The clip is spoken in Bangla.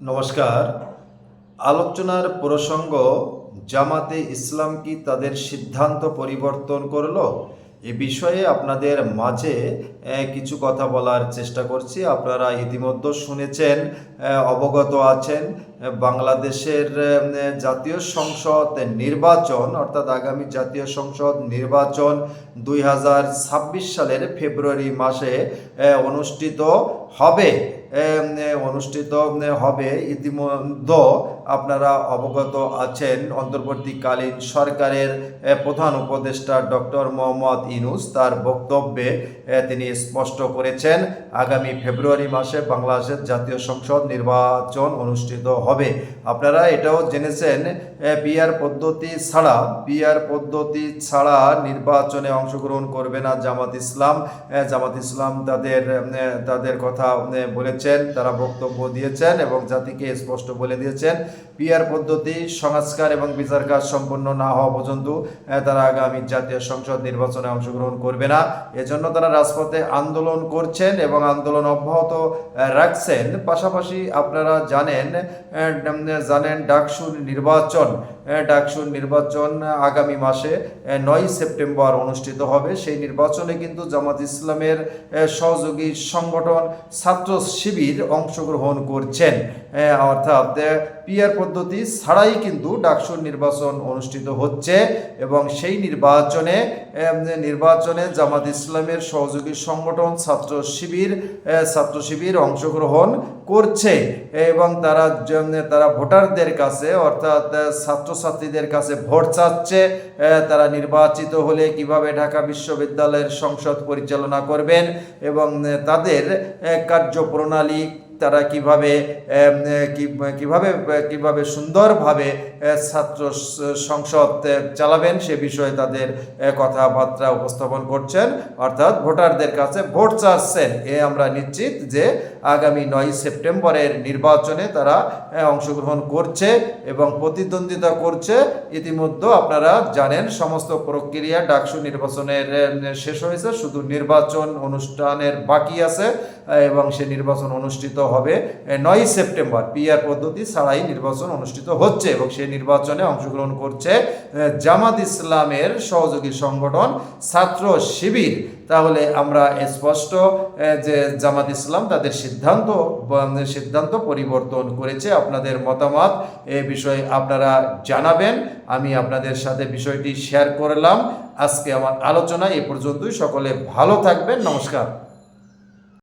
নমস্কার। আলোচনার প্রসঙ্গ জামাতে ইসলাম কি তাদের সিদ্ধান্ত পরিবর্তন করলো? এ বিষয়ে আপনাদের মাঝে কিছু কথা বলার চেষ্টা করছি। আপনারা ইতিমধ্যে শুনেছেন, অবগত আছেন, বাংলাদেশের জাতীয় সংসদ নির্বাচন অর্থাৎ আগামী জাতীয় সংসদ নির্বাচন 2026 সালের ফেব্রুয়ারি মাসে অনুষ্ঠিত হবে। ইতিমধ্যে আপনারা অবগত আছেন, অন্তর্বর্তীকালীন সরকারের প্রধান উপদেষ্টা ডক্টর মোহাম্মদ ইউনূস তার বক্তব্যে তিনি স্পষ্ট করেছেন আগামী ফেব্রুয়ারি মাসে বাংলাদেশের জাতীয় সংসদ নির্বাচন অনুষ্ঠিত হবে। আপনারা এটাও জেনেছেন, পিআর পদ্ধতি ছাড়া নির্বাচনে অংশগ্রহণ করবে না জামাত ইসলাম। তাদের কথা বলেছেন, তারা বক্তব্য দিয়েছেন এবং জাতিকে স্পষ্ট বলে দিয়েছেন পিআর পদ্ধতি সংস্কার এবং বিচার কাজ সম্পন্ন না হওয়া পর্যন্ত তারা আগামী জাতীয় সংসদ নির্বাচনে অংশগ্রহণ করবে না। এজন্য তারা রাজপথে আন্দোলন করছেন এবং আন্দোলন অব্যাহত রাখছেন। পাশাপাশি আপনারা জানেন ডাকসুর নির্বাচন আগামী মাসে 9 সেপ্টেম্বর অনুষ্ঠিত হবে। সেই নির্বাচনে কিন্তু জামাত ইসলামের সহযোগী সংগঠন ছাত্র শিবির অংশগ্রহণ করছেন। অর্থাৎ পিআর পদ্ধতি ছাড়াই কিন্তু ডাকসুর নির্বাচন অনুষ্ঠিত হচ্ছে এবং সেই নির্বাচনে জামাত ইসলামের সহযোগী সংগঠন ছাত্র শিবির অংশগ্রহণ করছে এবং তারা ভোটারদের কাছে অর্থাৎ ছাত্রছাত্রীদের কাছে ভোট চাচ্ছে। তারা নির্বাচিত হলে কিভাবে ঢাকা বিশ্ববিদ্যালয়ের সংসদ পরিচালনা করবেন এবং তাদের কার্যপ্রণালী তারা কিভাবে সুন্দরভাবে ছাত্র সংসদ চালাবেন সে বিষয়ে তাদের কথাবার্তা উপস্থাপন করছেন, অর্থাৎ ভোটারদের কাছে ভোট চাচ্ছেন। আমরা নিশ্চিত যে আগামী 9 সেপ্টেম্বরের নির্বাচনে তারা অংশগ্রহণ করছে এবং প্রতিদ্বন্দ্বিতা করছে। ইতিমধ্যে আপনারা জানেন সমস্ত প্রক্রিয়া ডাকসু নির্বাচনের শেষ হয়েছে, শুধু নির্বাচন অনুষ্ঠানের বাকি আছে এবং সে নির্বাচন অনুষ্ঠিত হবে 9 সেপ্টেম্বর। পিআর পদ্ধতি ছাড়াই নির্বাচন অনুষ্ঠিত হচ্ছে এবং সেই নির্বাচনে অংশগ্রহণ করছে জামাত ইসলামের সহযোগী সংগঠন ছাত্র শিবির। তাহলে আমরা স্পষ্ট যে জামাত ইসলাম তাদের সিদ্ধান্ত পরিবর্তন করেছে। আপনাদের মতামত এ বিষয়ে আপনারা জানাবেন। আমি আপনাদের সাথে বিষয়টি শেয়ার করলাম। আজকে আমার আলোচনা এ পর্যন্তই। সকলে ভালো থাকবেন। নমস্কার।